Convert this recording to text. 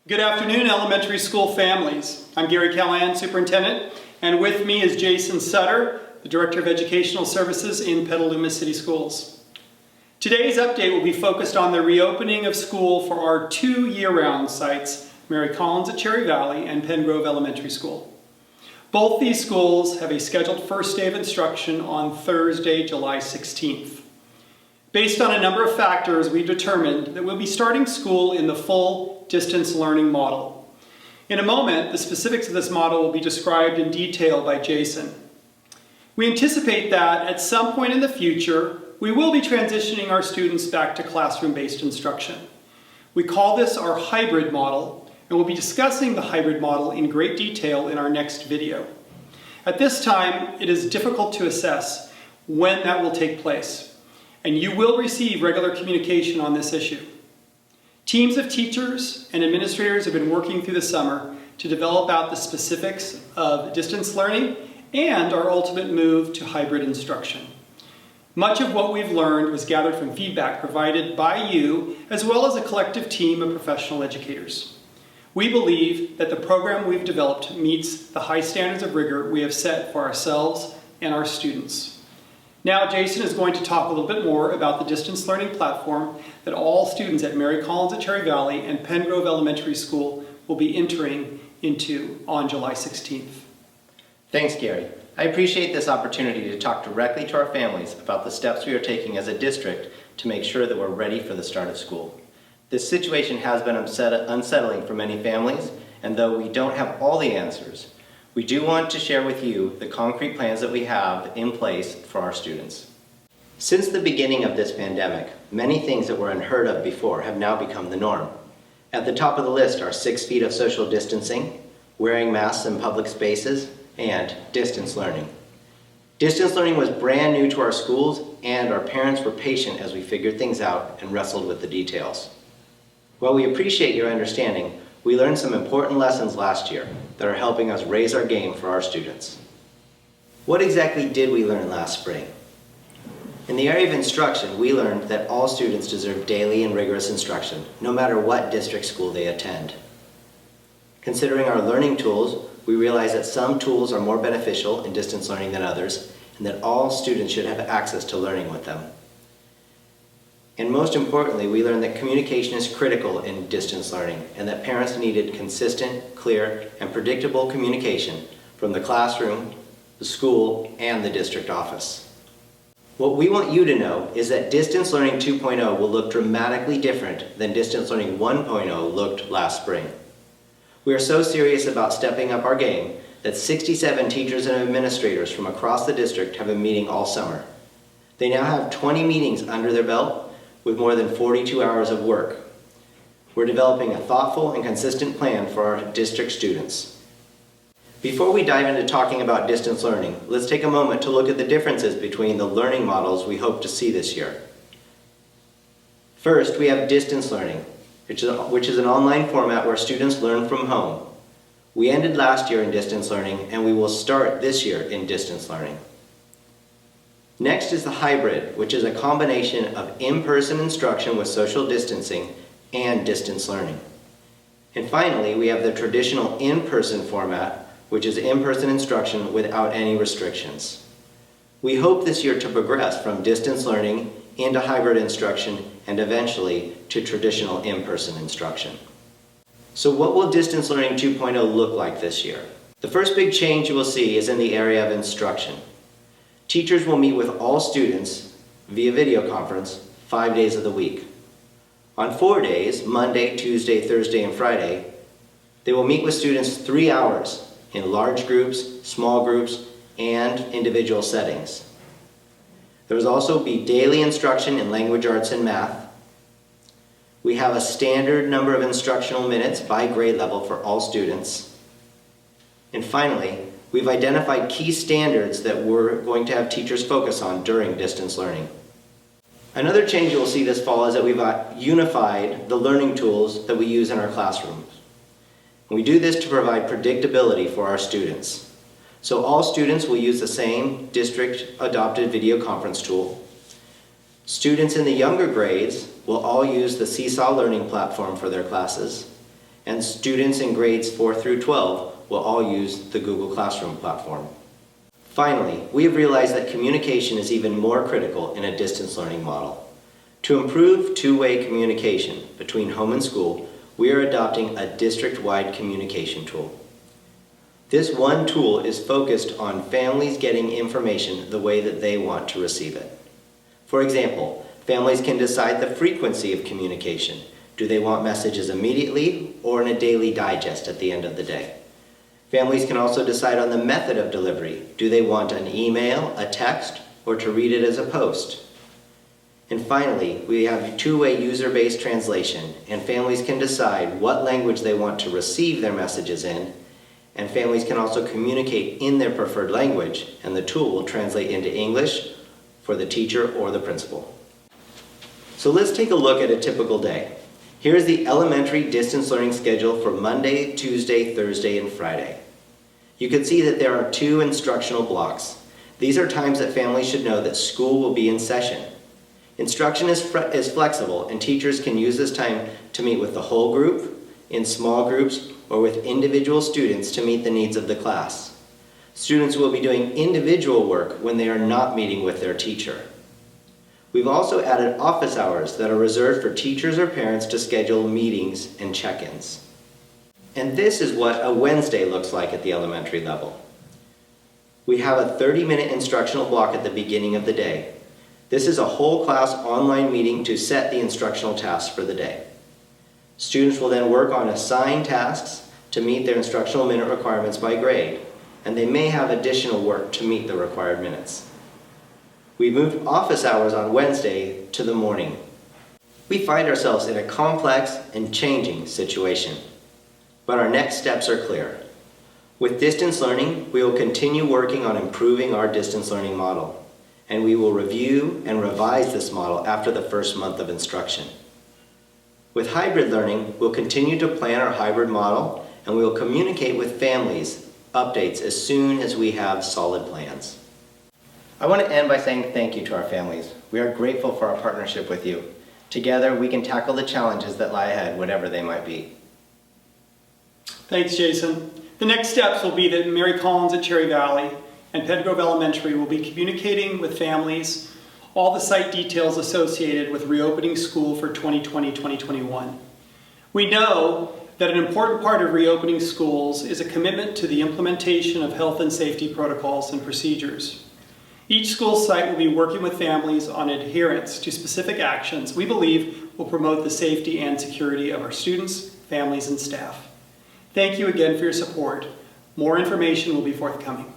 Good afternoon, elementary school families. I'm Gary Callahan, Superintendent, and with me is Jason Sutter, the Director of Educational Services in Petaluma City Schools. Today's update will be focused on the reopening of school for our two year-round sites, Mary Collins at Cherry Valley and Penngrove Elementary School. Both these schools have a scheduled first day of instruction on Thursday, July 16th. Based on a number of factors, we determined that we'll be starting school in the full distance learning model. In a moment, the specifics of this model will be described in detail by Jason. We anticipate that at some point in the future, we will be transitioning our students back to classroom-based instruction. We call this our hybrid model, and we'll be discussing the hybrid model in great detail in our next video. At this time, it is difficult to assess when that will take place, and you will receive regular communication on this issue. Teams of teachers and administrators have been working through the summer to develop out the specifics of distance learning and our ultimate move to hybrid instruction. Much of what we've learned was gathered from feedback provided by you, as well as a collective team of professional educators. We believe that the program we've developed meets the high standards of rigor we have set for ourselves and our students. Now, Jason is going to talk a little bit more about the distance learning platform that all students at Mary Collins at Cherry Valley and Penngrove Elementary School will be entering into on July 16th. Thanks, Gary. I appreciate this opportunity to talk directly to our families about the steps we are taking as a district to make sure that we're ready for the start of school. This situation has been unsettling for many families, and though we don't have all the answers, we do want to share with you the concrete plans that we have in place for our students. Since the beginning of this pandemic, many things that were unheard of before have now become the norm. At the top of the list are 6 feet of social distancing, wearing masks in public spaces, and distance learning. Distance learning was brand new to our schools, and our parents were patient as we figured things out and wrestled with the details. While we appreciate your understanding, we learned some important lessons last year that are helping us raise our game for our students. What exactly did we learn last spring? In the area of instruction, we learned that all students deserve daily and rigorous instruction, no matter what district school they attend. Considering our learning tools, we realized that some tools are more beneficial in distance learning than others, and that all students should have access to learning with them. And most importantly, we learned that communication is critical in distance learning and that parents needed consistent, clear, and predictable communication from the classroom, the school, and the district office. What we want you to know is that Distance Learning 2.0 will look dramatically different than Distance Learning 1.0 looked last spring. We are so serious about stepping up our game that 67 teachers and administrators from across the district have been meeting all summer. They now have 20 meetings under their belt with more than 42 hours of work. We're developing a thoughtful and consistent plan for our district students. Before we dive into talking about distance learning, let's take a moment to look at the differences between the learning models we hope to see this year. First, we have distance learning, which is an online format where students learn from home. We ended last year in distance learning, and we will start this year in distance learning. Next is the hybrid, which is a combination of in-person instruction with social distancing and distance learning. And finally, we have the traditional in-person format, which is in-person instruction without any restrictions. We hope this year to progress from distance learning into hybrid instruction and eventually to traditional in-person instruction. So what will Distance Learning 2.0 look like this year? The first big change you will see is in the area of instruction. Teachers will meet with all students via video conference 5 days of the week. On 4 days, Monday, Tuesday, Thursday, and Friday, they will meet with students 3 hours in large groups, small groups, and individual settings. There will also be daily instruction in language arts and math. We have a standard number of instructional minutes by grade level for all students. And finally, we've identified key standards that we're going to have teachers focus on during distance learning. Another change you'll see this fall is that we've unified the learning tools that we use in our classrooms. And we do this to provide predictability for our students. So all students will use the same district-adopted video conference tool. Students in the younger grades will all use the Seesaw learning platform for their classes. and students in grades 4 through 12 will all use the Google Classroom platform. Finally, we have realized that communication is even more critical in a distance learning model. To improve two-way communication between home and school, we are adopting a district-wide communication tool. This one tool is focused on families getting information the way that they want to receive it. For example, families can decide the frequency of communication. Do they want messages immediately or in a daily digest at the end of the day? Families can also decide on the method of delivery. Do they want an email, a text, or to read it as a post? And finally, we have two-way user-based translation, and families can decide what language they want to receive their messages in, and families can also communicate in their preferred language, and the tool will translate into English for the teacher or the principal. So let's take a look at a typical day. Here is the elementary distance learning schedule for Monday, Tuesday, Thursday, and Friday. You can see that there are 2 instructional blocks. These are times that families should know that school will be in session. Instruction is flexible, and teachers can use this time to meet with the whole group, in small groups, or with individual students to meet the needs of the class. Students will be doing individual work when they are not meeting with their teacher. We've also added office hours that are reserved for teachers or parents to schedule meetings and check-ins. And this is what a Wednesday looks like at the elementary level. We have a 30-minute instructional block at the beginning of the day. This is a whole class online meeting to set the instructional tasks for the day. Students will then work on assigned tasks to meet their instructional minute requirements by grade, and they may have additional work to meet the required minutes. We moved office hours on Wednesday to the morning. We find ourselves in a complex and changing situation, but our next steps are clear. With distance learning, we will continue working on improving our distance learning model, and we will review and revise this model after the first month of instruction. With hybrid learning, we'll continue to plan our hybrid model, and we will communicate with families updates as soon as we have solid plans. I want to end by saying thank you to our families. We are grateful for our partnership with you. Together, we can tackle the challenges that lie ahead, whatever they might be. Thanks, Jason. The next steps will be that Mary Collins at Cherry Valley and Penngrove Elementary will be communicating with families all the site details associated with reopening school for 2020-2021. We know that an important part of reopening schools is a commitment to the implementation of health and safety protocols and procedures. Each school site will be working with families on adherence to specific actions we believe will promote the safety and security of our students, families, and staff. Thank you again for your support. More information will be forthcoming.